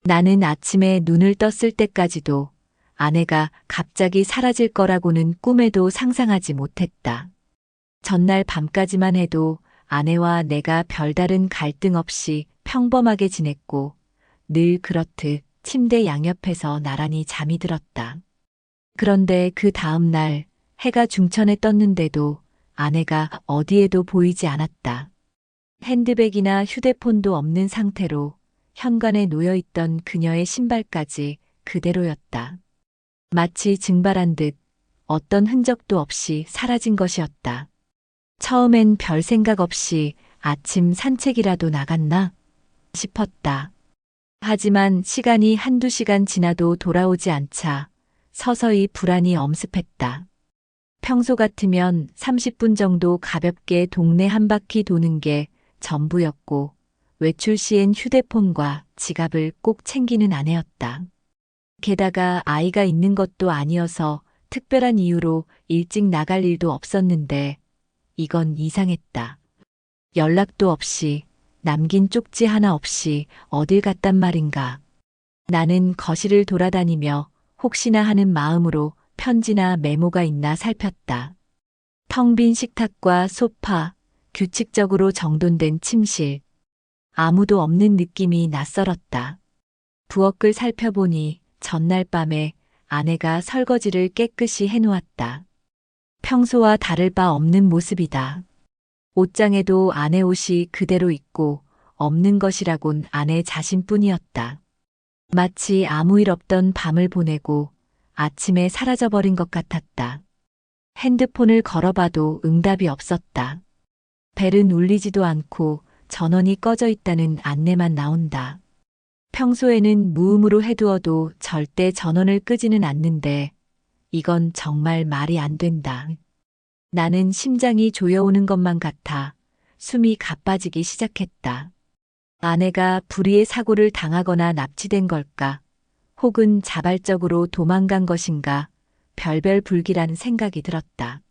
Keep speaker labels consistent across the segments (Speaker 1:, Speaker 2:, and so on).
Speaker 1: 나는 아침에 눈을 떴을 때까지도 아내가 갑자기 사라질 거라고는 꿈에도 상상하지 못했다. 전날 밤까지만 해도 아내와 내가 별다른 갈등 없이 평범하게 지냈고 늘 그렇듯 침대 양옆에서 나란히 잠이 들었다. 그런데 그 다음 날 해가 중천에 떴는데도 아내가 어디에도 보이지 않았다. 핸드백이나 휴대폰도 없는 상태로 현관에 놓여있던 그녀의 신발까지 그대로였다. 마치 증발한 듯 어떤 흔적도 없이 사라진 것이었다. 처음엔 별 생각 없이 아침 산책이라도 나갔나 싶었다. 하지만 시간이 한두 시간 지나도 돌아오지 않자 서서히 불안이 엄습했다. 평소 같으면 30분 정도 가볍게 동네 한 바퀴 도는 게 전부였고 외출 시엔 휴대폰과 지갑을 꼭 챙기는 아내였다. 게다가 아이가 있는 것도 아니어서 특별한 이유로 일찍 나갈 일도 없었는데 이건 이상했다. 연락도 없이 남긴 쪽지 하나 없이 어딜 갔단 말인가. 나는 거실을 돌아다니며 혹시나 하는 마음으로 편지나 메모가 있나 살폈다. 텅 빈 식탁과 소파, 규칙적으로 정돈된 침실. 아무도 없는 느낌이 낯설었다. 부엌을 살펴보니 전날 밤에 아내가 설거지를 깨끗이 해놓았다. 평소와 다를 바 없는 모습이다. 옷장에도 아내 옷이 그대로 있고 없는 것이라곤 아내 자신뿐이었다. 마치 아무 일 없던 밤을 보내고 아침에 사라져버린 것 같았다. 핸드폰을 걸어봐도 응답이 없었다. 벨은 울리지도 않고 전원이 꺼져 있다는 안내만 나온다. 평소에는 무음으로 해두어도 절대 전원을 끄지는 않는데 이건 정말 말이 안 된다. 나는 심장이 조여오는 것만 같아 숨이 가빠지기 시작했다. 아내가 불의의 사고를 당하거나 납치된 걸까? 혹은 자발적으로 도망간 것인가? 별별 불길한 생각이 들었다.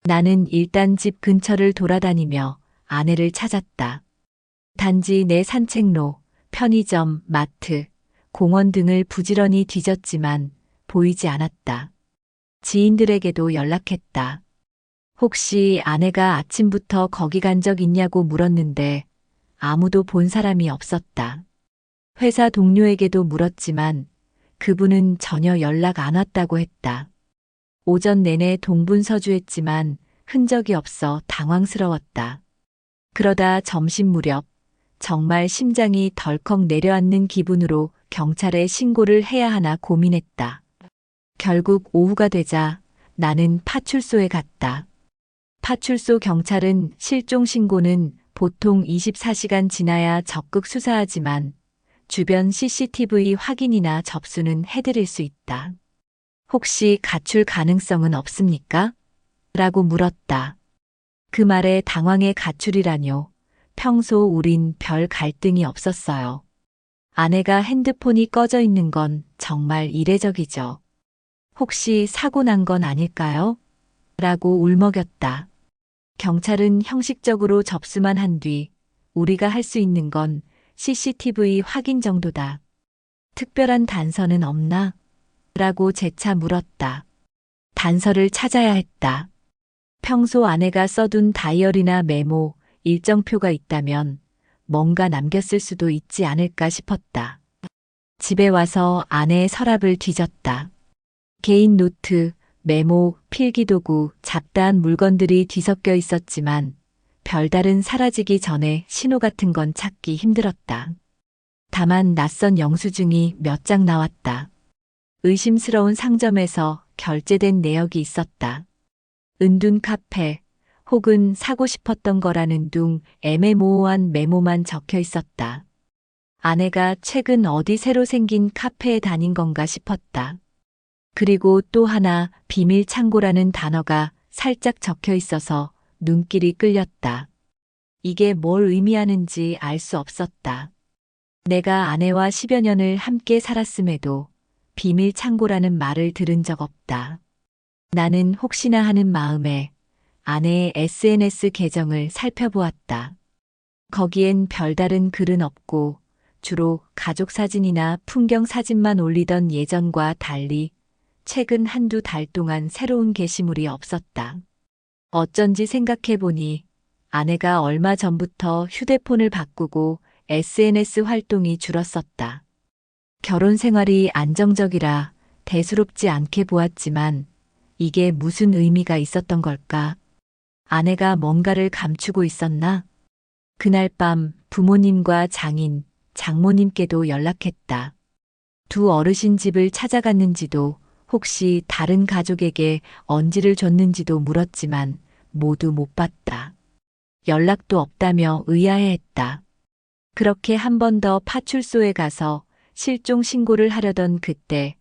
Speaker 1: 나는 일단 집 근처를 돌아다니며 아내를 찾았다. 단지 내 산책로, 편의점, 마트, 공원 등을 부지런히 뒤졌지만 보이지 않았다. 지인들에게도 연락했다. 혹시 아내가 아침부터 거기 간 적 있냐고 물었는데 아무도 본 사람이 없었다. 회사 동료에게도 물었지만 그분은 전혀 연락 안 왔다고 했다. 오전 내내 동분서주했지만 흔적이 없어 당황스러웠다. 그러다 점심 무렵 정말 심장이 덜컥 내려앉는 기분으로 경찰에 신고를 해야 하나 고민했다. 결국 오후가 되자 나는 파출소에 갔다. 파출소 경찰은 실종 신고는 보통 24시간 지나야 적극 수사하지만 주변 CCTV 확인이나 접수는 해드릴 수 있다. 혹시 가출 가능성은 없습니까? 라고 물었다. 그 말에 당황해 가출이라뇨. 평소 우린 별 갈등이 없었어요. 아내가 핸드폰이 꺼져 있는 건 정말 이례적이죠. 혹시 사고 난 건 아닐까요? 라고 울먹였다. 경찰은 형식적으로 접수만 한 뒤 우리가 할 수 있는 건 CCTV 확인 정도다. 특별한 단서는 없나? 라고 재차 물었다. 단서를 찾아야 했다. 평소 아내가 써둔 다이어리나 메모, 일정표가 있다면 뭔가 남겼을 수도 있지 않을까 싶었다. 집에 와서 아내의 서랍을 뒤졌다. 개인 노트, 메모, 필기도구, 잡다한 물건들이 뒤섞여 있었지만 별다른 사라지기 전에 신호 같은 건 찾기 힘들었다. 다만 낯선 영수증이 몇 장 나왔다. 의심스러운 상점에서 결제된 내역이 있었다. 은둔 카페 혹은 사고 싶었던 거라는 둥 애매모호한 메모만 적혀 있었다. 아내가 최근 어디 새로 생긴 카페에 다닌 건가 싶었다. 그리고 또 하나 비밀 창고라는 단어가 살짝 적혀 있어서 눈길이 끌렸다. 이게 뭘 의미하는지 알 수 없었다. 내가 아내와 10여 년을 함께 살았음에도 비밀 창고라는 말을 들은 적 없다. 나는 혹시나 하는 마음에 아내의 SNS 계정을 살펴보았다. 거기엔 별다른 글은 없고 주로 가족 사진이나 풍경 사진만 올리던 예전과 달리 최근 한두 달 동안 새로운 게시물이 없었다. 어쩐지 생각해보니 아내가 얼마 전부터 휴대폰을 바꾸고 SNS 활동이 줄었었다. 결혼 생활이 안정적이라 대수롭지 않게 보았지만 이게 무슨 의미가 있었던 걸까? 아내가 뭔가를 감추고 있었나? 그날 밤 부모님과 장인, 장모님께도 연락했다. 두 어르신 집을 찾아갔는지도 혹시 다른 가족에게 언지를 줬는지도 물었지만 모두 못 봤다. 연락도 없다며 의아해했다. 그렇게 한 번 더 파출소에 가서 실종 신고를 하려던 그때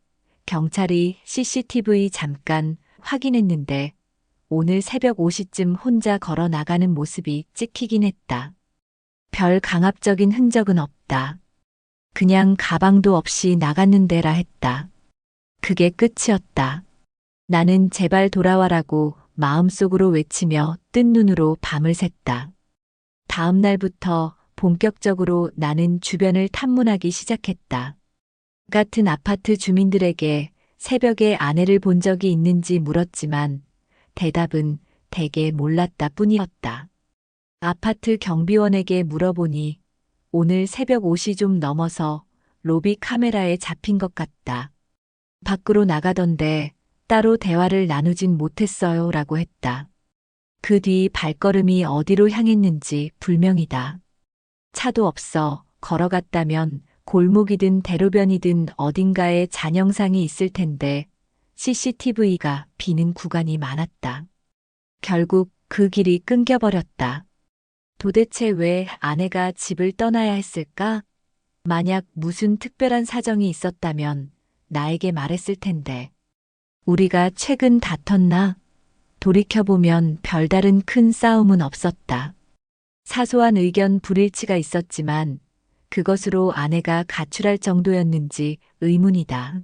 Speaker 1: 경찰이 CCTV 잠깐 확인했는데 오늘 새벽 5시쯤 혼자 걸어 나가는 모습이 찍히긴 했다. 별 강압적인 흔적은 없다. 그냥 가방도 없이 나갔는데라 했다. 그게 끝이었다. 나는 제발 돌아와라고 마음속으로 외치며 뜬 눈으로 밤을 샜다. 다음 날부터 본격적으로 나는 주변을 탐문하기 시작했다. 같은 아파트 주민들에게 새벽에 아내를 본 적이 있는지 물었지만 대답은 대개 몰랐다 뿐이었다. 아파트 경비원에게 물어보니 오늘 새벽 5시 좀 넘어서 로비 카메라에 잡힌 것 같다. 밖으로 나가던데 따로 대화를 나누진 못했어요 라고 했다. 그 뒤 발걸음이 어디로 향했는지 불명이다. 차도 없어 걸어갔다면 골목이든 대로변이든 어딘가에 잔영상이 있을 텐데 CCTV가 비는 구간이 많았다. 결국 그 길이 끊겨버렸다. 도대체 왜 아내가 집을 떠나야 했을까? 만약 무슨 특별한 사정이 있었다면 나에게 말했을 텐데. 우리가 최근 다퉜나? 돌이켜보면 별다른 큰 싸움은 없었다. 사소한 의견 불일치가 있었지만 그것으로 아내가 가출할 정도였는지 의문이다.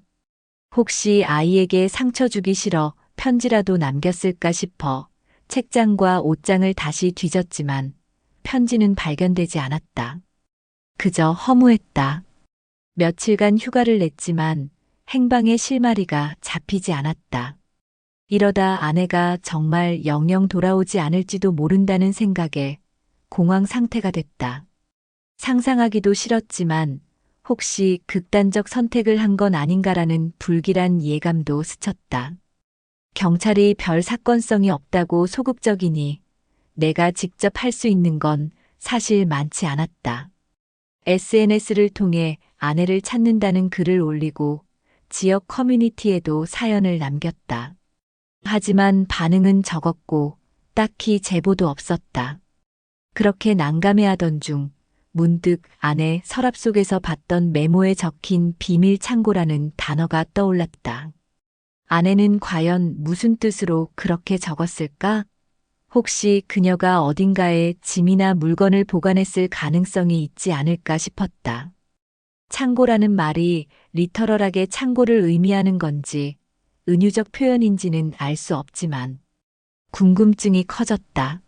Speaker 1: 혹시 아이에게 상처 주기 싫어 편지라도 남겼을까 싶어 책장과 옷장을 다시 뒤졌지만 편지는 발견되지 않았다. 그저 허무했다. 며칠간 휴가를 냈지만 행방의 실마리가 잡히지 않았다. 이러다 아내가 정말 영영 돌아오지 않을지도 모른다는 생각에 공황 상태가 됐다. 상상하기도 싫었지만 혹시 극단적 선택을 한 건 아닌가라는 불길한 예감도 스쳤다. 경찰이 별 사건성이 없다고 소극적이니 내가 직접 할 수 있는 건 사실 많지 않았다. SNS를 통해 아내를 찾는다는 글을 올리고 지역 커뮤니티에도 사연을 남겼다. 하지만 반응은 적었고 딱히 제보도 없었다. 그렇게 난감해하던 중 문득 아내 서랍 속에서 봤던 메모에 적힌 비밀 창고라는 단어가 떠올랐다. 아내는 과연 무슨 뜻으로 그렇게 적었을까? 혹시 그녀가 어딘가에 짐이나 물건을 보관했을 가능성이 있지 않을까 싶었다. 창고라는 말이 리터럴하게 창고를 의미하는 건지 은유적 표현인지는 알 수 없지만 궁금증이 커졌다.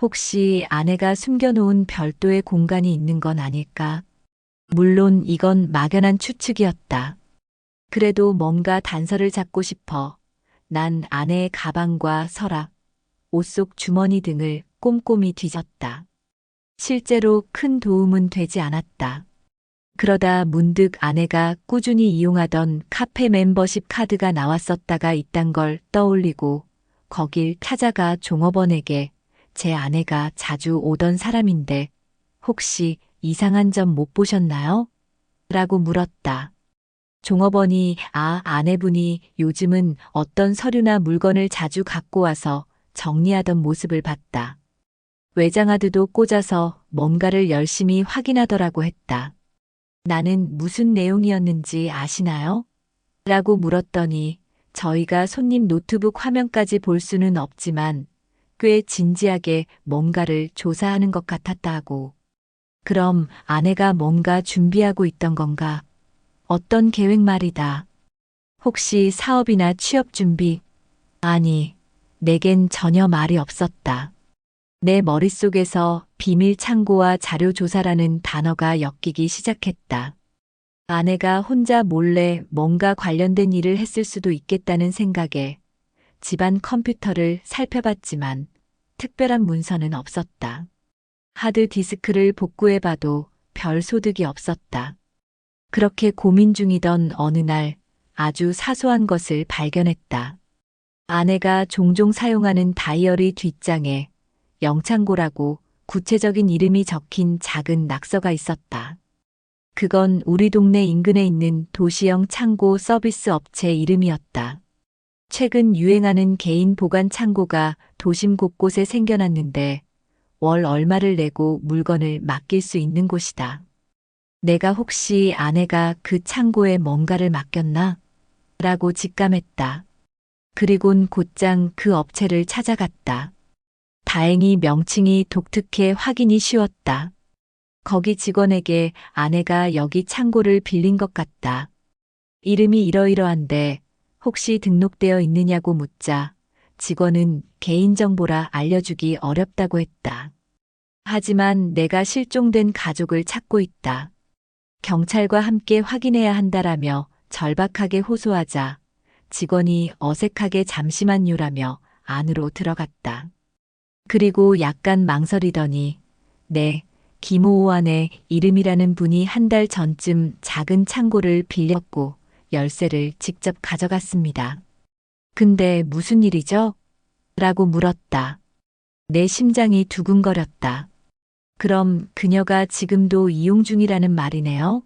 Speaker 1: 혹시 아내가 숨겨놓은 별도의 공간이 있는 건 아닐까? 물론 이건 막연한 추측이었다. 그래도 뭔가 단서를 잡고 싶어 난 아내의 가방과 서랍, 옷 속 주머니 등을 꼼꼼히 뒤졌다. 실제로 큰 도움은 되지 않았다. 그러다 문득 아내가 꾸준히 이용하던 카페 멤버십 카드가 나왔었다가 있단 걸 떠올리고 거길 찾아가 종업원에게 제 아내가 자주 오던 사람인데 혹시 이상한 점 못 보셨나요? 라고 물었다. 종업원이 아내분이 요즘은 어떤 서류나 물건을 자주 갖고 와서 정리하던 모습을 봤다. 외장하드도 꽂아서 뭔가를 열심히 확인하더라고 했다. 나는 무슨 내용이었는지 아시나요? 라고 물었더니 저희가 손님 노트북 화면까지 볼 수는 없지만 꽤 진지하게 뭔가를 조사하는 것 같았다고. 그럼 아내가 뭔가 준비하고 있던 건가? 어떤 계획 말이다. 혹시 사업이나 취업 준비? 아니, 내겐 전혀 말이 없었다. 내 머릿속에서 비밀 창고와 자료 조사라는 단어가 엮이기 시작했다. 아내가 혼자 몰래 뭔가 관련된 일을 했을 수도 있겠다는 생각에 집안 컴퓨터를 살펴봤지만 특별한 문서는 없었다. 하드 디스크를 복구해봐도 별 소득이 없었다. 그렇게 고민 중이던 어느 날 아주 사소한 것을 발견했다. 아내가 종종 사용하는 다이어리 뒷장에 영창고라고 구체적인 이름이 적힌 작은 낙서가 있었다. 그건 우리 동네 인근에 있는 도시형 창고 서비스 업체 이름이었다. 최근 유행하는 개인 보관 창고가 도심 곳곳에 생겨났는데 월 얼마를 내고 물건을 맡길 수 있는 곳이다. 내가 혹시 아내가 그 창고에 뭔가를 맡겼나? 라고 직감했다. 그리곤 곧장 그 업체를 찾아갔다. 다행히 명칭이 독특해 확인이 쉬웠다. 거기 직원에게 아내가 여기 창고를 빌린 것 같다. 이름이 이러이러한데 혹시 등록되어 있느냐고 묻자 직원은 개인정보라 알려주기 어렵다고 했다. 하지만 내가 실종된 가족을 찾고 있다. 경찰과 함께 확인해야 한다라며 절박하게 호소하자 직원이 어색하게 잠시만요라며 안으로 들어갔다. 그리고 약간 망설이더니 네, 김오호안의 이름이라는 분이 한 달 전쯤 작은 창고를 빌렸고 열쇠를 직접 가져갔습니다. 근데 무슨 일이죠? 라고 물었다. 내 심장이 두근거렸다. 그럼 그녀가 지금도 이용 중이라는 말이네요?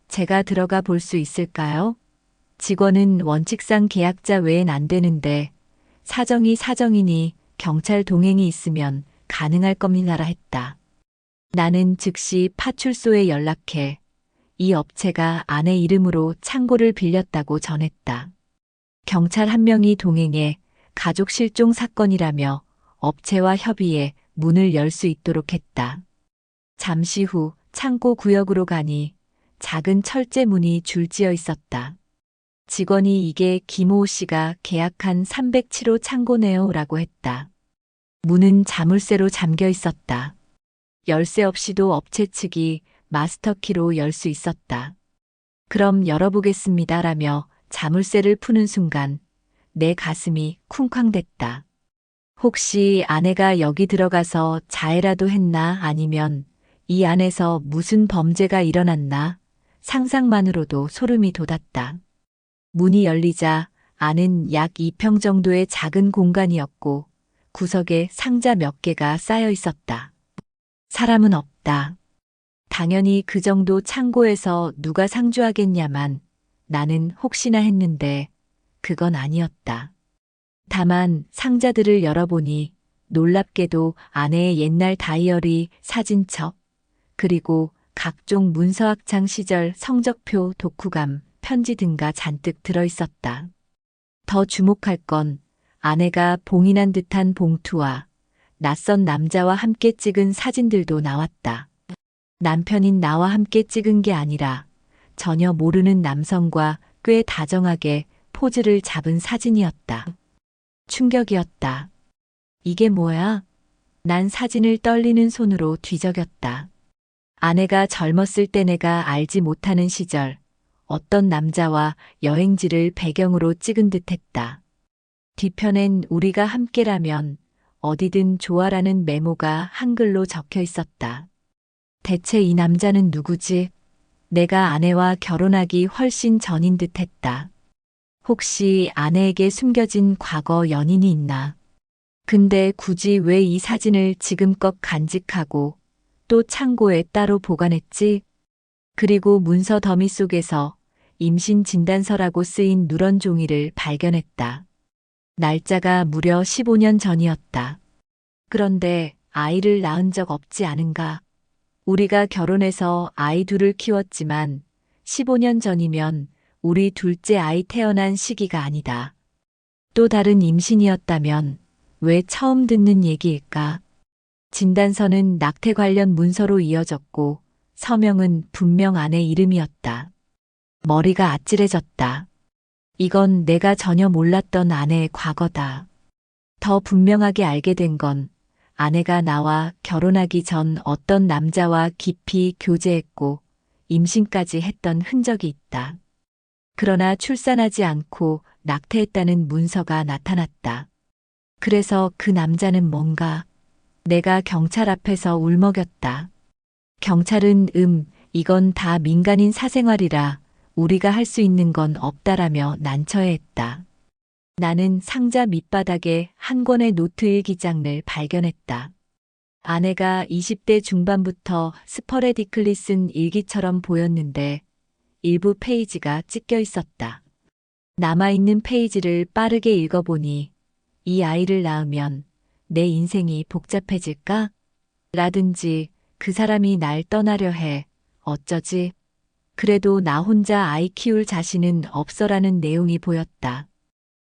Speaker 1: 제가 들어가 볼 수 있을까요? 직원은 원칙상 계약자 외엔 안 되는데 사정이 사정이니 경찰 동행이 있으면 가능할 겁니다라 했다. 나는 즉시 파출소에 연락해 이 업체가 아내 이름으로 창고를 빌렸다고 전했다. 경찰 한 명이 동행해 가족 실종 사건이라며 업체와 협의해 문을 열 수 있도록 했다. 잠시 후 창고 구역으로 가니 작은 철제 문이 줄지어 있었다. 직원이 이게 김호호 씨가 계약한 307호 창고네요 라고 했다. 문은 자물쇠로 잠겨 있었다. 열쇠 없이도 업체 측이 마스터키로 열 수 있었다. 그럼 열어보겠습니다 라며 자물쇠를 푸는 순간 내 가슴이 쿵쾅댔다. 혹시 아내가 여기 들어가서 자해라도 했나 아니면 이 안에서 무슨 범죄가 일어났나 상상만으로도 소름이 돋았다. 문이 열리자 안은 약 2평 정도의 작은 공간이었고 구석에 상자 몇 개가 쌓여 있었다. 사람은 없다. 당연히 그 정도 창고에서 누가 상주하겠냐만 나는 혹시나 했는데 그건 아니었다. 다만 상자들을 열어보니 놀랍게도 아내의 옛날 다이어리, 사진첩, 그리고 각종 문서학창 시절 성적표, 독후감, 편지 등가 잔뜩 들어있었다. 더 주목할 건 아내가 봉인한 듯한 봉투와 낯선 남자와 함께 찍은 사진들도 나왔다. 남편인 나와 함께 찍은 게 아니라 전혀 모르는 남성과 꽤 다정하게 포즈를 잡은 사진이었다. 충격이었다. 이게 뭐야? 난 사진을 떨리는 손으로 뒤적였다. 아내가 젊었을 때 내가 알지 못하는 시절 어떤 남자와 여행지를 배경으로 찍은 듯했다. 뒤편엔 우리가 함께라면 어디든 좋아라는 메모가 한글로 적혀 있었다. 대체 이 남자는 누구지? 내가 아내와 결혼하기 훨씬 전인 듯했다. 혹시 아내에게 숨겨진 과거 연인이 있나? 근데 굳이 왜 이 사진을 지금껏 간직하고 또 창고에 따로 보관했지? 그리고 문서 더미 속에서 임신 진단서라고 쓰인 누런 종이를 발견했다. 날짜가 무려 15년 전이었다. 그런데 아이를 낳은 적 없지 않은가? 우리가 결혼해서 아이 둘을 키웠지만 15년 전이면 우리 둘째 아이 태어난 시기가 아니다. 또 다른 임신이었다면 왜 처음 듣는 얘기일까? 진단서는 낙태 관련 문서로 이어졌고 서명은 분명 아내 이름이었다. 머리가 아찔해졌다. 이건 내가 전혀 몰랐던 아내의 과거다. 더 분명하게 알게 된 건 아내가 나와 결혼하기 전 어떤 남자와 깊이 교제했고 임신까지 했던 흔적이 있다. 그러나 출산하지 않고 낙태했다는 문서가 나타났다. 그래서 그 남자는 뭔가 내가 경찰 앞에서 울먹였다. 경찰은 이건 다 민간인 사생활이라 우리가 할 수 있는 건 없다라며 난처해했다. 나는 상자 밑바닥에 한 권의 노트 일기장을 발견했다. 아내가 20대 중반부터 스퍼레디클리 쓴 일기처럼 보였는데 일부 페이지가 찢겨 있었다. 남아있는 페이지를 빠르게 읽어보니 이 아이를 낳으면 내 인생이 복잡해질까? 라든지 그 사람이 날 떠나려 해. 어쩌지? 그래도 나 혼자 아이 키울 자신은 없어라는 내용이 보였다.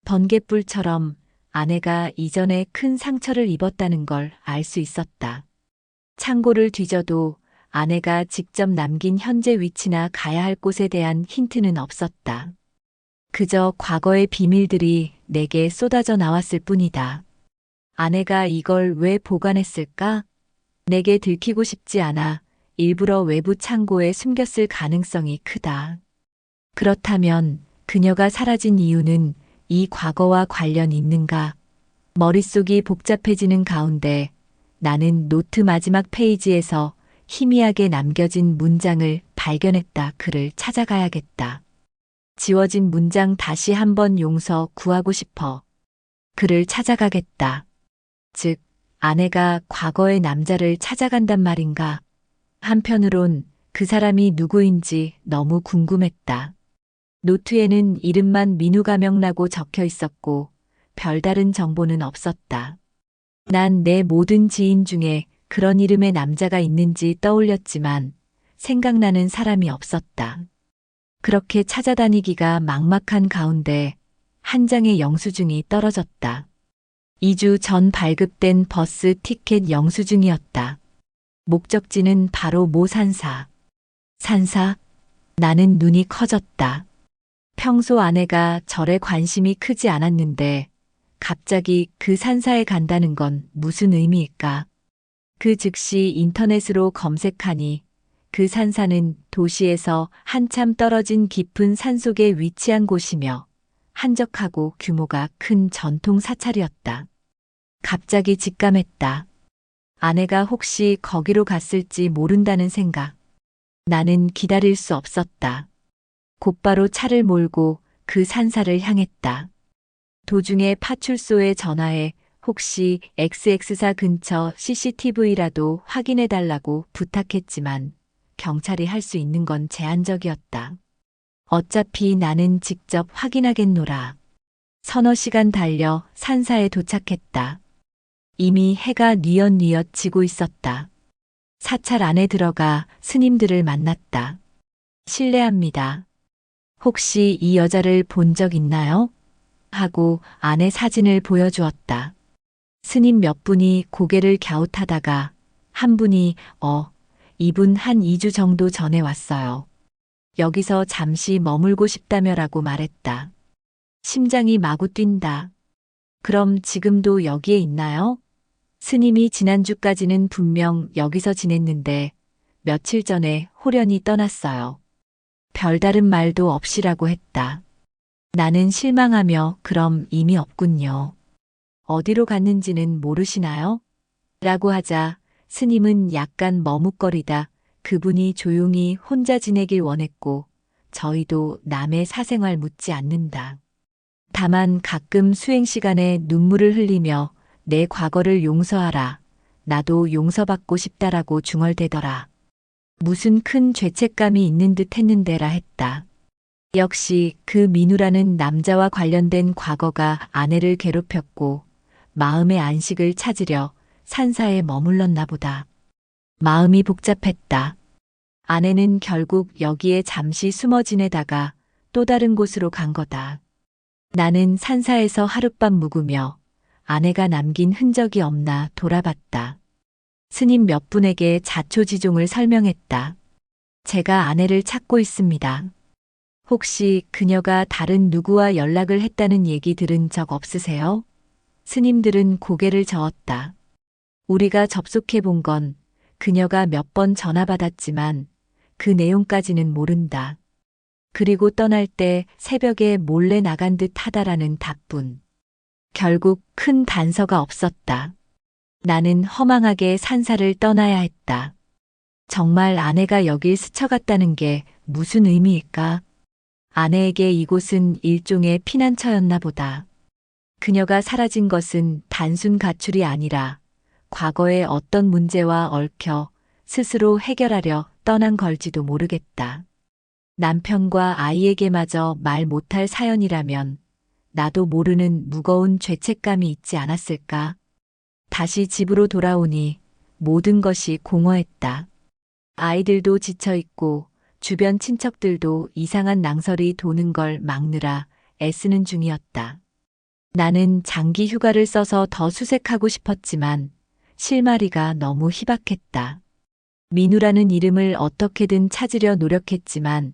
Speaker 1: 번갯불처럼 아내가 이전에 큰 상처를 입었다는 걸 알 수 있었다. 창고를 뒤져도 아내가 직접 남긴 현재 위치나 가야 할 곳에 대한 힌트는 없었다. 그저 과거의 비밀들이 내게 쏟아져 나왔을 뿐이다. 아내가 이걸 왜 보관했을까? 내게 들키고 싶지 않아 일부러 외부 창고에 숨겼을 가능성이 크다. 그렇다면 그녀가 사라진 이유는 이 과거와 관련 있는가? 머릿속이 복잡해지는 가운데 나는 노트 마지막 페이지에서 희미하게 남겨진 문장을 발견했다. 그를 찾아가야겠다. 지워진 문장 다시 한번 용서 구하고 싶어. 그를 찾아가겠다. 즉, 아내가 과거의 남자를 찾아간단 말인가? 한편으론 그 사람이 누구인지 너무 궁금했다. 노트에는 이름만 민우가명라고 적혀 있었고 별다른 정보는 없었다. 난 내 모든 지인 중에 그런 이름의 남자가 있는지 떠올렸지만 생각나는 사람이 없었다. 그렇게 찾아다니기가 막막한 가운데 한 장의 영수증이 떨어졌다. 2주 전 발급된 버스 티켓 영수증이었다. 목적지는 바로 모 산사. 산사? 나는 눈이 커졌다. 평소 아내가 절에 관심이 크지 않았는데 갑자기 그 산사에 간다는 건 무슨 의미일까? 그 즉시 인터넷으로 검색하니 그 산사는 도시에서 한참 떨어진 깊은 산속에 위치한 곳이며 한적하고 규모가 큰 전통 사찰이었다. 갑자기 직감했다. 아내가 혹시 거기로 갔을지 모른다는 생각. 나는 기다릴 수 없었다. 곧바로 차를 몰고 그 산사를 향했다. 도중에 파출소에 전화해 혹시 XX사 근처 CCTV라도 확인해달라고 부탁했지만 경찰이 할 수 있는 건 제한적이었다. 어차피 나는 직접 확인하겠노라. 서너 시간 달려 산사에 도착했다. 이미 해가 뉘엿뉘엿 지고 있었다. 사찰 안에 들어가 스님들을 만났다. 실례합니다. 혹시 이 여자를 본 적 있나요? 하고 아내 사진을 보여주었다. 스님 몇 분이 고개를 갸웃하다가 한 분이 이분 한 2주 정도 전에 왔어요. 여기서 잠시 머물고 싶다며라고 말했다. 심장이 마구 뛴다. 그럼 지금도 여기에 있나요? 스님이 지난주까지는 분명 여기서 지냈는데 며칠 전에 홀연히 떠났어요. 별다른 말도 없이라고 했다. 나는 실망하며 그럼 이미 없군요. 어디로 갔는지는 모르시나요? 라고 하자 스님은 약간 머뭇거리다 그분이 조용히 혼자 지내길 원했고 저희도 남의 사생활 묻지 않는다. 다만 가끔 수행 시간에 눈물을 흘리며 내 과거를 용서하라. 나도 용서받고 싶다라고 중얼대더라. 무슨 큰 죄책감이 있는 듯 했는데라 했다. 역시 그 민우라는 남자와 관련된 과거가 아내를 괴롭혔고 마음의 안식을 찾으려 산사에 머물렀나 보다. 마음이 복잡했다. 아내는 결국 여기에 잠시 숨어 지내다가 또 다른 곳으로 간 거다. 나는 산사에서 하룻밤 묵으며 아내가 남긴 흔적이 없나 돌아봤다. 스님 몇 분에게 자초지종을 설명했다. 제가 아내를 찾고 있습니다. 혹시 그녀가 다른 누구와 연락을 했다는 얘기 들은 적 없으세요? 스님들은 고개를 저었다. 우리가 접속해 본 건 그녀가 몇 번 전화 받았지만 그 내용까지는 모른다. 그리고 떠날 때 새벽에 몰래 나간 듯 하다라는 답뿐. 결국 큰 단서가 없었다. 나는 허망하게 산사를 떠나야 했다. 정말 아내가 여길 스쳐갔다는 게 무슨 의미일까? 아내에게 이곳은 일종의 피난처였나 보다. 그녀가 사라진 것은 단순 가출이 아니라 과거의 어떤 문제와 얽혀 스스로 해결하려 떠난 걸지도 모르겠다. 남편과 아이에게마저 말 못할 사연이라면 나도 모르는 무거운 죄책감이 있지 않았을까? 다시 집으로 돌아오니 모든 것이 공허했다. 아이들도 지쳐있고 주변 친척들도 이상한 낭설이 도는 걸 막느라 애쓰는 중이었다. 나는 장기 휴가를 써서 더 수색하고 싶었지만 실마리가 너무 희박했다. 민우라는 이름을 어떻게든 찾으려 노력했지만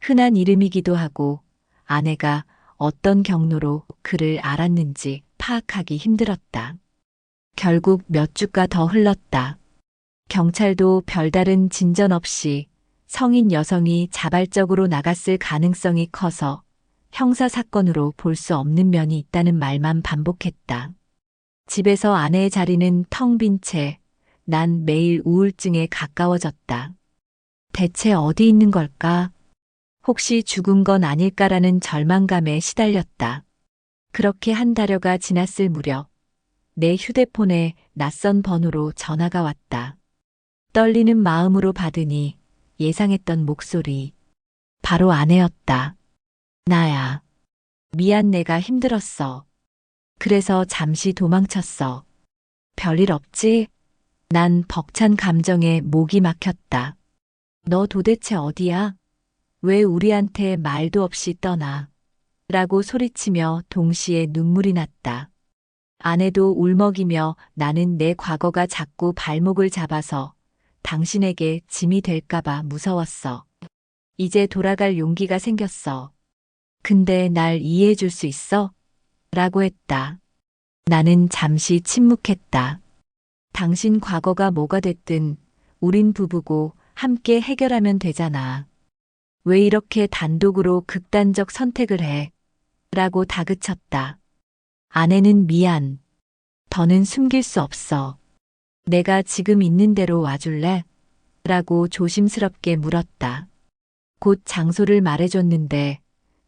Speaker 1: 흔한 이름이기도 하고 아내가 어떤 경로로 그를 알았는지 파악하기 힘들었다. 결국 몇 주가 더 흘렀다. 경찰도 별다른 진전 없이 성인 여성이 자발적으로 나갔을 가능성이 커서 형사사건으로 볼 수 없는 면이 있다는 말만 반복했다. 집에서 아내의 자리는 텅 빈 채 난 매일 우울증에 가까워졌다. 대체 어디 있는 걸까? 혹시 죽은 건 아닐까라는 절망감에 시달렸다. 그렇게 한 달여가 지났을 무렵 내 휴대폰에 낯선 번호로 전화가 왔다. 떨리는 마음으로 받으니 예상했던 목소리. 바로 아내였다. 나야. 미안, 내가 힘들었어. 그래서 잠시 도망쳤어. 별일 없지? 난 벅찬 감정에 목이 막혔다. 너 도대체 어디야? 왜 우리한테 말도 없이 떠나? 라고 소리치며 동시에 눈물이 났다. 아내도 울먹이며 나는 내 과거가 자꾸 발목을 잡아서 당신에게 짐이 될까봐 무서웠어. 이제 돌아갈 용기가 생겼어. 근데 날 이해해 줄 수 있어? 라고 했다. 나는 잠시 침묵했다. 당신 과거가 뭐가 됐든 우린 부부고 함께 해결하면 되잖아. 왜 이렇게 단독으로 극단적 선택을 해? 라고 다그쳤다. 아내는 미안. 더는 숨길 수 없어. 내가 지금 있는 대로 와줄래? 라고 조심스럽게 물었다. 곧 장소를 말해줬는데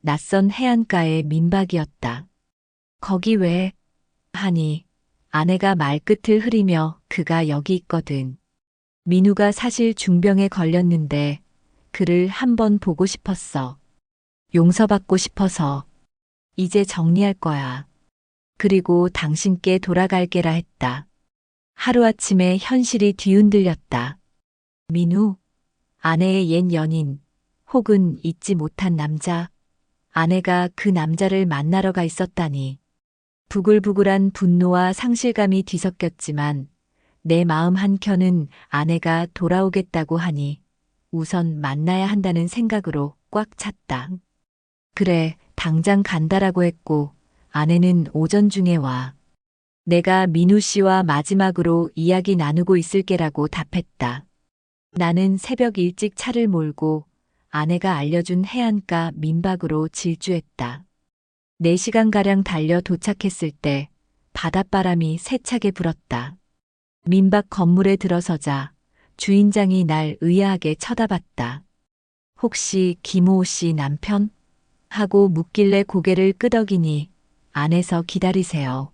Speaker 1: 낯선 해안가의 민박이었다. 거기 왜? 하니 아내가 말끝을 흐리며 그가 여기 있거든. 민우가 사실 중병에 걸렸는데 그를 한번 보고 싶었어. 용서받고 싶어서. 이제 정리할 거야. 그리고 당신께 돌아갈게라 했다. 하루아침에 현실이 뒤흔들렸다. 민우, 아내의 옛 연인, 혹은 잊지 못한 남자. 아내가 그 남자를 만나러 가 있었다니. 부글부글한 분노와 상실감이 뒤섞였지만 내 마음 한켠은 아내가 돌아오겠다고 하니 우선 만나야 한다는 생각으로 꽉 찼다. 그래, 당장 간다라고 했고 아내는 오전 중에 와. 내가 민우 씨와 마지막으로 이야기 나누고 있을게라고 답했다. 나는 새벽 일찍 차를 몰고 아내가 알려준 해안가 민박으로 질주했다. 4시간가량 달려 도착했을 때 바닷바람이 세차게 불었다. 민박 건물에 들어서자 주인장이 날 의아하게 쳐다봤다. 혹시 김호호 씨 남편? 하고 묻길래 고개를 끄덕이니 안에서 기다리세요.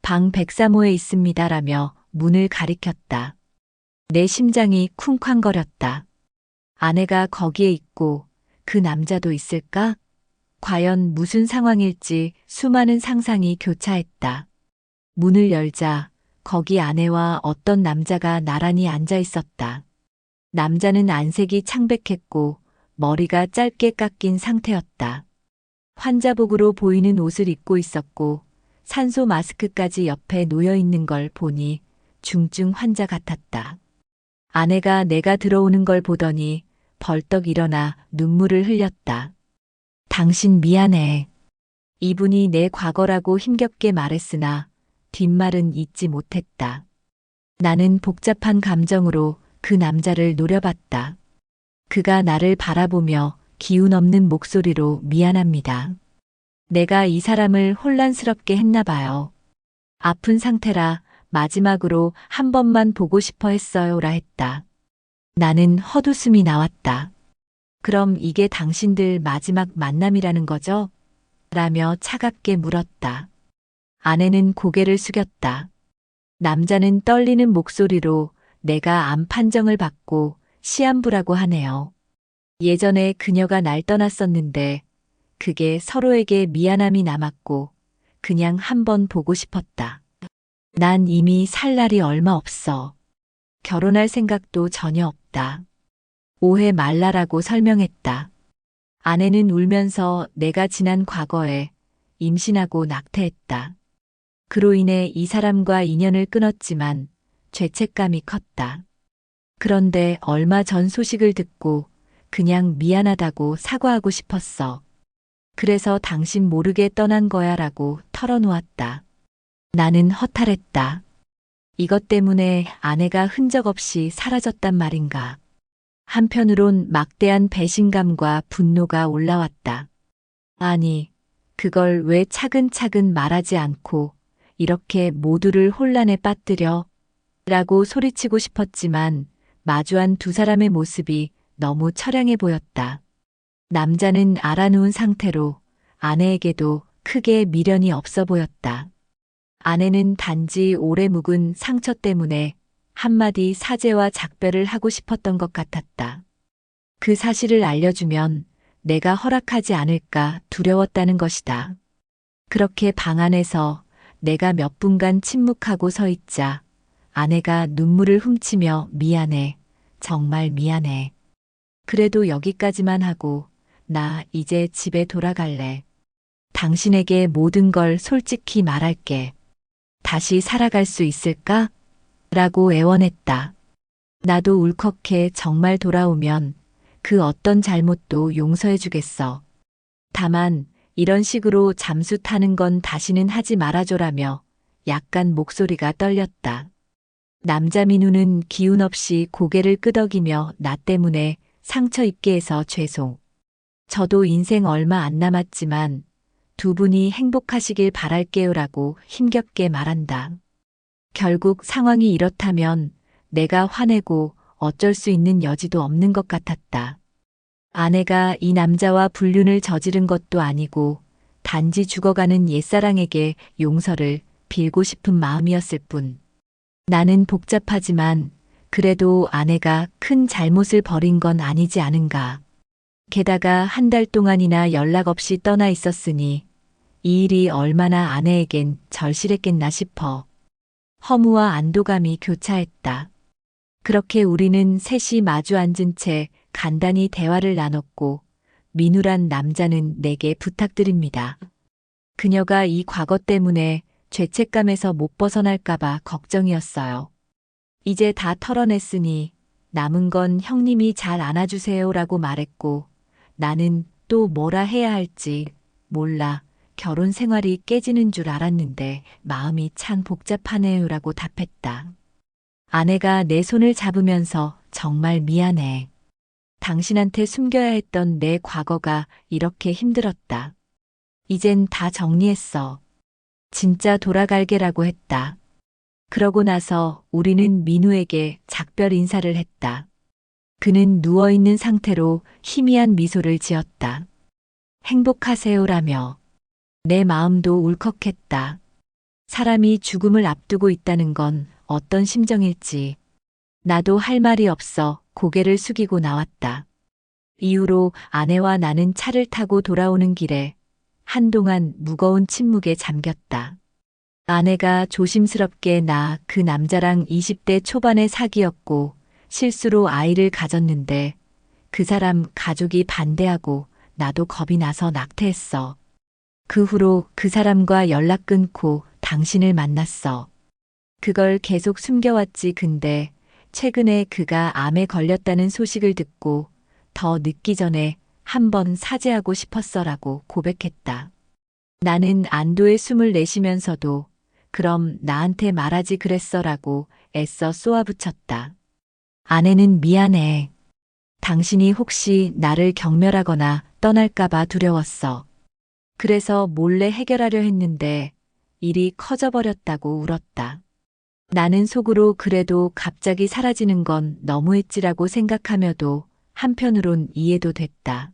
Speaker 1: 방 103호에 있습니다라며 문을 가리켰다. 내 심장이 쿵쾅거렸다. 아내가 거기에 있고 그 남자도 있을까? 과연 무슨 상황일지 수많은 상상이 교차했다. 문을 열자 거기 아내와 어떤 남자가 나란히 앉아 있었다. 남자는 안색이 창백했고 머리가 짧게 깎인 상태였다. 환자복으로 보이는 옷을 입고 있었고 산소 마스크까지 옆에 놓여 있는 걸 보니 중증 환자 같았다. 아내가 내가 들어오는 걸 보더니 벌떡 일어나 눈물을 흘렸다. 당신 미안해. 이분이 내 과거라고 힘겹게 말했으나 뒷말은 잊지 못했다. 나는 복잡한 감정으로 그 남자를 노려봤다. 그가 나를 바라보며 기운 없는 목소리로 미안합니다. 내가 이 사람을 혼란스럽게 했나 봐요. 아픈 상태라 마지막으로 한 번만 보고 싶어 했어요라 했다. 나는 헛웃음이 나왔다. 그럼 이게 당신들 마지막 만남이라는 거죠? 라며 차갑게 물었다. 아내는 고개를 숙였다. 남자는 떨리는 목소리로 내가 암 판정을 받고 시한부라고 하네요. 예전에 그녀가 날 떠났었는데 그게 서로에게 미안함이 남았고 그냥 한번 보고 싶었다. 난 이미 살 날이 얼마 없어. 결혼할 생각도 전혀 없다. 오해 말라라고 설명했다. 아내는 울면서 내가 지난 과거에 임신하고 낙태했다. 그로 인해 이 사람과 인연을 끊었지만 죄책감이 컸다. 그런데 얼마 전 소식을 듣고 그냥 미안하다고 사과하고 싶었어. 그래서 당신 모르게 떠난 거야 라고 털어놓았다. 나는 허탈했다. 이것 때문에 아내가 흔적 없이 사라졌단 말인가. 한편으론 막대한 배신감과 분노가 올라왔다. 아니, 그걸 왜 차근차근 말하지 않고 이렇게 모두를 혼란에 빠뜨려? 라고 소리치고 싶었지만 마주한 두 사람의 모습이 너무 처량해 보였다. 남자는 알아누운 상태로 아내에게도 크게 미련이 없어 보였다. 아내는 단지 오래 묵은 상처 때문에 한마디 사죄와 작별을 하고 싶었던 것 같았다. 그 사실을 알려주면 내가 허락하지 않을까 두려웠다는 것이다. 그렇게 방 안에서 내가 몇 분간 침묵하고 서 있자 아내가 눈물을 훔치며 미안해, 정말 미안해. 그래도 여기까지만 하고 나 이제 집에 돌아갈래. 당신에게 모든 걸 솔직히 말할게. 다시 살아갈 수 있을까? 라고 애원했다. 나도 울컥해 정말 돌아오면 그 어떤 잘못도 용서해 주겠어. 다만 이런 식으로 잠수 타는 건 다시는 하지 말아줘라며 약간 목소리가 떨렸다. 남자 민우는 기운 없이 고개를 끄덕이며 나 때문에 상처 입게 해서 죄송. 저도 인생 얼마 안 남았지만 두 분이 행복하시길 바랄게요라고 힘겹게 말한다. 결국 상황이 이렇다면 내가 화내고 어쩔 수 있는 여지도 없는 것 같았다. 아내가 이 남자와 불륜을 저지른 것도 아니고 단지 죽어가는 옛사랑에게 용서를 빌고 싶은 마음이었을 뿐. 나는 복잡하지만 그래도 아내가 큰 잘못을 벌인 건 아니지 않은가. 게다가 한 달 동안이나 연락 없이 떠나 있었으니 이 일이 얼마나 아내에겐 절실했겠나 싶어. 허무와 안도감이 교차했다. 그렇게 우리는 셋이 마주 앉은 채 간단히 대화를 나눴고 민우란 남자는 내게 부탁드립니다. 그녀가 이 과거 때문에 죄책감에서 못 벗어날까봐 걱정이었어요. 이제 다 털어냈으니 남은 건 형님이 잘 안아주세요라고 말했고 나는 또 뭐라 해야 할지 몰라. 결혼 생활이 깨지는 줄 알았는데 마음이 참 복잡하네요라고 답했다. 아내가 내 손을 잡으면서 정말 미안해. 당신한테 숨겨야 했던 내 과거가 이렇게 힘들었다. 이젠 다 정리했어. 진짜 돌아갈게라고 했다. 그러고 나서 우리는 민우에게 작별 인사를 했다. 그는 누워있는 상태로 희미한 미소를 지었다. 행복하세요라며. 내 마음도 울컥했다. 사람이 죽음을 앞두고 있다는 건 어떤 심정일지. 나도 할 말이 없어 고개를 숙이고 나왔다. 이후로 아내와 나는 차를 타고 돌아오는 길에 한동안 무거운 침묵에 잠겼다. 아내가 조심스럽게 나 그 남자랑 20대 초반의 사귀었고 실수로 아이를 가졌는데 그 사람 가족이 반대하고 나도 겁이 나서 낙태했어. 그 후로 그 사람과 연락 끊고 당신을 만났어. 그걸 계속 숨겨왔지. 근데 최근에 그가 암에 걸렸다는 소식을 듣고 더 늦기 전에 한번 사죄하고 싶었어라고 고백했다. 나는 안도의 숨을 내쉬면서도 그럼 나한테 말하지 그랬어라고 애써 쏘아붙였다. 아내는 미안해. 당신이 혹시 나를 경멸하거나 떠날까봐 두려웠어. 그래서 몰래 해결하려 했는데 일이 커져버렸다고 울었다. 나는 속으로 그래도 갑자기 사라지는 건 너무했지라고 생각하며도 한편으론 이해도 됐다.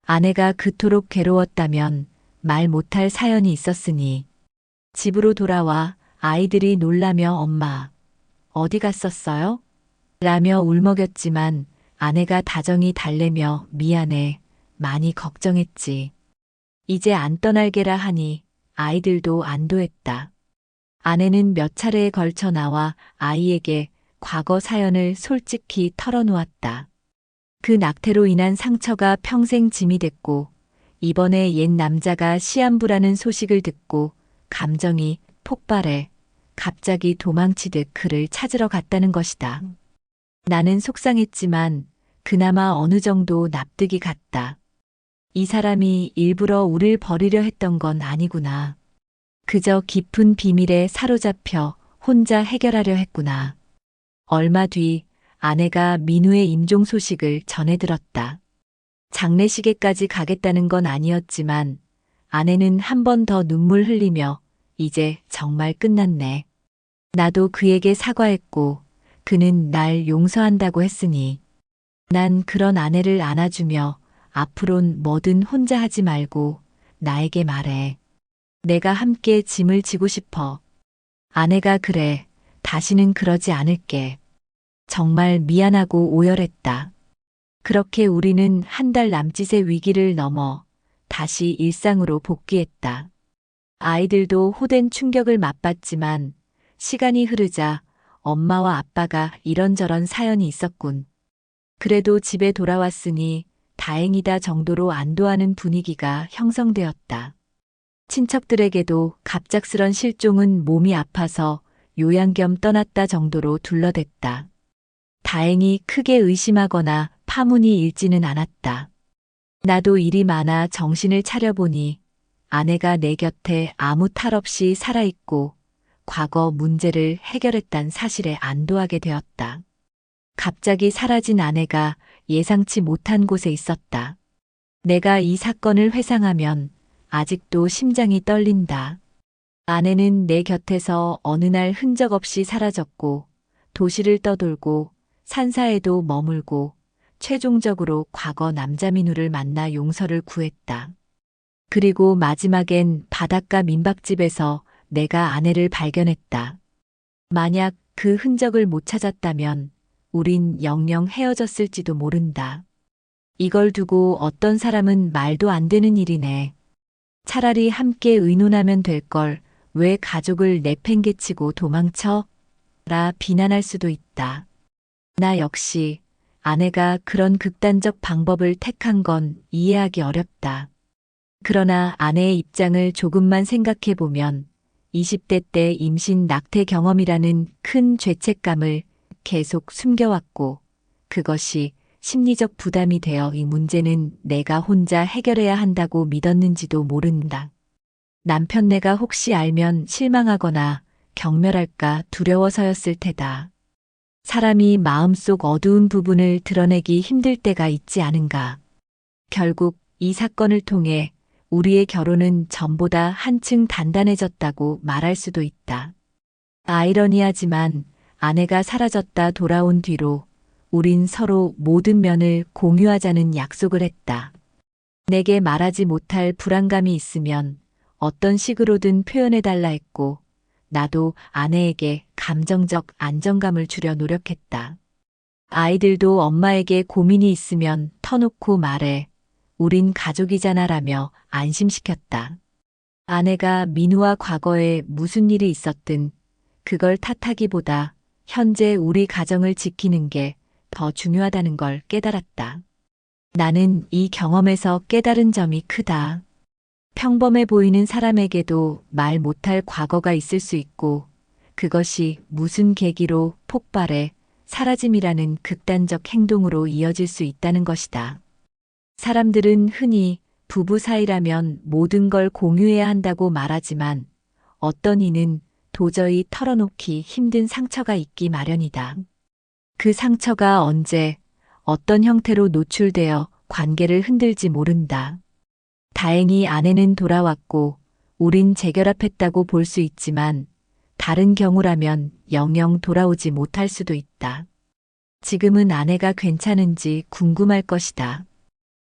Speaker 1: 아내가 그토록 괴로웠다면 말 못할 사연이 있었으니 집으로 돌아와 아이들이 놀라며 엄마, 어디 갔었어요? 라며 울먹였지만 아내가 다정히 달래며 미안해, 많이 걱정했지. 이제 안 떠날게라 하니 아이들도 안도했다. 아내는 몇 차례에 걸쳐 나와 아이에게 과거 사연을 솔직히 털어놓았다. 그 낙태로 인한 상처가 평생 짐이 됐고 이번에 옛 남자가 시한부라는 소식을 듣고 감정이 폭발해 갑자기 도망치듯 그를 찾으러 갔다는 것이다. 나는 속상했지만 그나마 어느 정도 납득이 갔다. 이 사람이 일부러 우릴 버리려 했던 건 아니구나. 그저 깊은 비밀에 사로잡혀 혼자 해결하려 했구나. 얼마 뒤 아내가 민우의 임종 소식을 전해 들었다. 장례식에까지 가겠다는 건 아니었지만 아내는 한 번 더 눈물 흘리며 이제 정말 끝났네. 나도 그에게 사과했고 그는 날 용서한다고 했으니 난 그런 아내를 안아주며 앞으론 뭐든 혼자 하지 말고 나에게 말해. 내가 함께 짐을 지고 싶어. 아내가 그래. 다시는 그러지 않을게. 정말 미안하고 오열했다. 그렇게 우리는 한 달 남짓의 위기를 넘어 다시 일상으로 복귀했다. 아이들도 호된 충격을 맛봤지만 시간이 흐르자 엄마와 아빠가 이런저런 사연이 있었군. 그래도 집에 돌아왔으니 다행이다 정도로 안도하는 분위기가 형성되었다. 친척들에게도 갑작스런 실종은 몸이 아파서 요양 겸 떠났다 정도로 둘러댔다. 다행히 크게 의심하거나 파문이 일지는 않았다. 나도 일이 많아 정신을 차려보니 아내가 내 곁에 아무 탈 없이 살아있고 과거 문제를 해결했단 사실에 안도하게 되었다. 갑자기 사라진 아내가 예상치 못한 곳에 있었다. 내가 이 사건을 회상하면 아직도 심장이 떨린다. 아내는 내 곁에서 어느 날 흔적 없이 사라졌고 도시를 떠돌고 산사에도 머물고 최종적으로 과거 남자 민우를 만나 용서를 구했다. 그리고 마지막엔 바닷가 민박집에서 내가 아내를 발견했다. 만약 그 흔적을 못 찾았다면 우린 영영 헤어졌을지도 모른다. 이걸 두고 어떤 사람은 말도 안 되는 일이네. 차라리 함께 의논하면 될 걸 왜 가족을 내팽개치고 도망쳐? 라 비난할 수도 있다. 나 역시 아내가 그런 극단적 방법을 택한 건 이해하기 어렵다. 그러나 아내의 입장을 조금만 생각해 보면 20대 때 임신 낙태 경험이라는 큰 죄책감을 계속 숨겨왔고 그것이 심리적 부담이 되어 이 문제는 내가 혼자 해결해야 한다고 믿었는지도 모른다. 남편네가 혹시 알면 실망하거나 경멸할까 두려워서였을 테다. 사람이 마음속 어두운 부분을 드러내기 힘들 때가 있지 않은가. 결국 이 사건을 통해 우리의 결혼은 전보다 한층 단단해졌다고 말할 수도 있다. 아이러니하지만 아내가 사라졌다 돌아온 뒤로 우린 서로 모든 면을 공유하자는 약속을 했다. 내게 말하지 못할 불안감이 있으면 어떤 식으로든 표현해달라 했고 나도 아내에게 감정적 안정감을 주려 노력했다. 아이들도 엄마에게 고민이 있으면 터놓고 말해. 우린 가족이잖아라며 안심시켰다. 아내가 민우와 과거에 무슨 일이 있었든 그걸 탓하기보다 현재 우리 가정을 지키는 게 더 중요하다는 걸 깨달았다. 나는 이 경험에서 깨달은 점이 크다. 평범해 보이는 사람에게도 말 못할 과거가 있을 수 있고 그것이 무슨 계기로 폭발해 사라짐이라는 극단적 행동으로 이어질 수 있다는 것이다. 사람들은 흔히 부부 사이라면 모든 걸 공유해야 한다고 말하지만 어떤 이는 도저히 털어놓기 힘든 상처가 있기 마련이다. 그 상처가 언제, 어떤 형태로 노출되어 관계를 흔들지 모른다. 다행히 아내는 돌아왔고 우린 재결합했다고 볼 수 있지만 다른 경우라면 영영 돌아오지 못할 수도 있다. 지금은 아내가 괜찮은지 궁금할 것이다.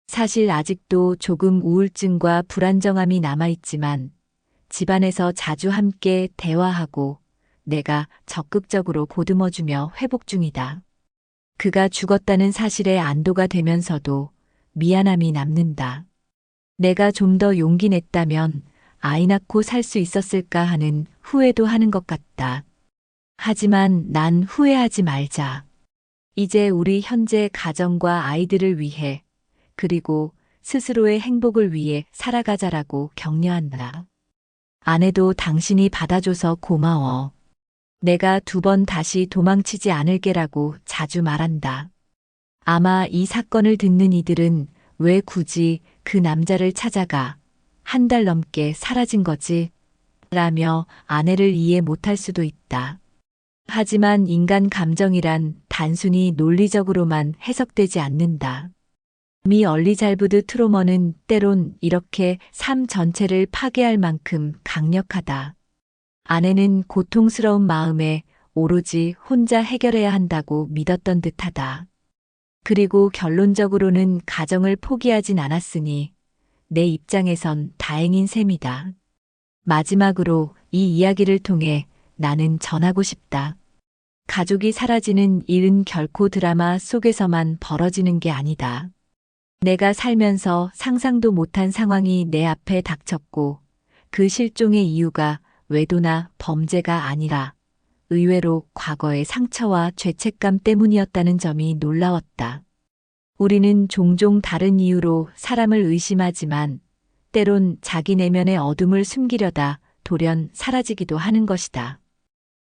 Speaker 1: 사실 아직도 조금 우울증과 불안정함이 남아있지만 집안에서 자주 함께 대화하고 내가 적극적으로 보듬어주며 회복 중이다. 그가 죽었다는 사실에 안도가 되면서도 미안함이 남는다. 내가 좀 더 용기 냈다면 아이 낳고 살 수 있었을까 하는 후회도 하는 것 같다. 하지만 난 후회하지 말자. 이제 우리 현재 가정과 아이들을 위해 그리고 스스로의 행복을 위해 살아가자라고 격려한다. 아내도 당신이 받아줘서 고마워. 내가 2번 다시 도망치지 않을게라고 자주 말한다. 아마 이 사건을 듣는 이들은 왜 굳이 그 남자를 찾아가 1달 넘게 사라진 거지? 라며 아내를 이해 못할 수도 있다. 하지만 인간 감정이란 단순히 논리적으로만 해석되지 않는다. 미 얼리잘브드 트로머는 때론 이렇게 삶 전체를 파괴할 만큼 강력하다. 아내는 고통스러운 마음에 오로지 혼자 해결해야 한다고 믿었던 듯하다. 그리고 결론적으로는 가정을 포기하진 않았으니 내 입장에선 다행인 셈이다. 마지막으로 이 이야기를 통해 나는 전하고 싶다. 가족이 사라지는 일은 결코 드라마 속에서만 벌어지는 게 아니다. 내가 살면서 상상도 못한 상황이 내 앞에 닥쳤고 그 실종의 이유가 외도나 범죄가 아니라 의외로 과거의 상처와 죄책감 때문이었다는 점이 놀라웠다. 우리는 종종 다른 이유로 사람을 의심하지만 때론 자기 내면의 어둠을 숨기려다 돌연 사라지기도 하는 것이다.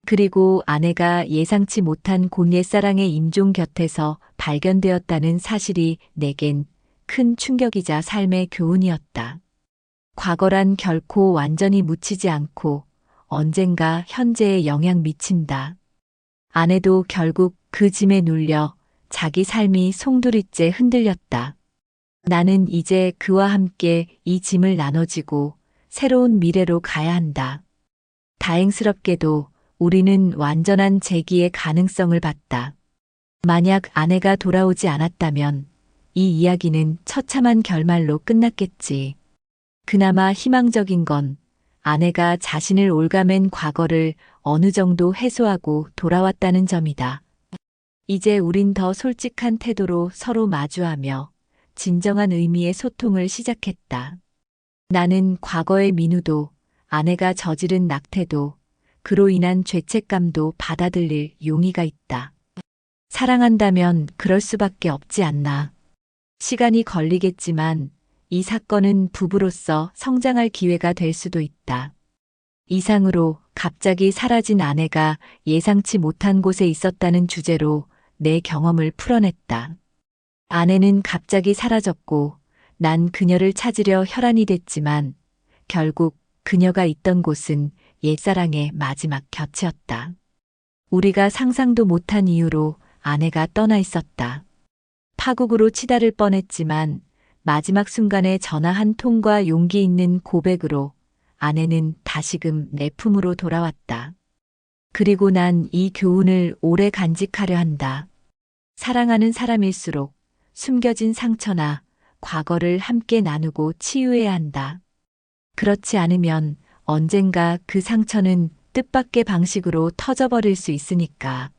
Speaker 1: 그리고 아내가 예상치 못한 옛사랑의 임종 곁에서 발견되었다는 사실이 내겐 큰 충격이자 삶의 교훈이었다. 과거란 결코 완전히 묻히지 않고 언젠가 현재에 영향 미친다. 아내도 결국 그 짐에 눌려 자기 삶이 송두리째 흔들렸다. 나는 이제 그와 함께 이 짐을 나눠지고 새로운 미래로 가야 한다. 다행스럽게도 우리는 완전한 재기의 가능성을 봤다. 만약 아내가 돌아오지 않았다면 이 이야기는 처참한 결말로 끝났겠지. 그나마 희망적인 건 아내가 자신을 올가맨 과거를 어느 정도 해소하고 돌아왔다는 점이다. 이제 우린 더 솔직한 태도로 서로 마주하며 진정한 의미의 소통을 시작했다. 나는 과거의 민우도 아내가 저지른 낙태도 그로 인한 죄책감도 받아들일 용의가 있다. 사랑한다면 그럴 수밖에 없지 않나. 시간이 걸리겠지만 이 사건은 부부로서 성장할 기회가 될 수도 있다. 이상으로 갑자기 사라진 아내가 예상치 못한 곳에 있었다는 주제로 내 경험을 풀어냈다. 아내는 갑자기 사라졌고 난 그녀를 찾으려 혈안이 됐지만 결국 그녀가 있던 곳은 옛사랑의 마지막 곁이었다. 우리가 상상도 못한 이유로 아내가 떠나 있었다. 파국으로 치달을 뻔했지만 마지막 순간에 전화 한 통과 용기 있는 고백으로 아내는 다시금 내 품으로 돌아왔다. 그리고 난 이 교훈을 오래 간직하려 한다. 사랑하는 사람일수록 숨겨진 상처나 과거를 함께 나누고 치유해야 한다. 그렇지 않으면 언젠가 그 상처는 뜻밖의 방식으로 터져버릴 수 있으니까.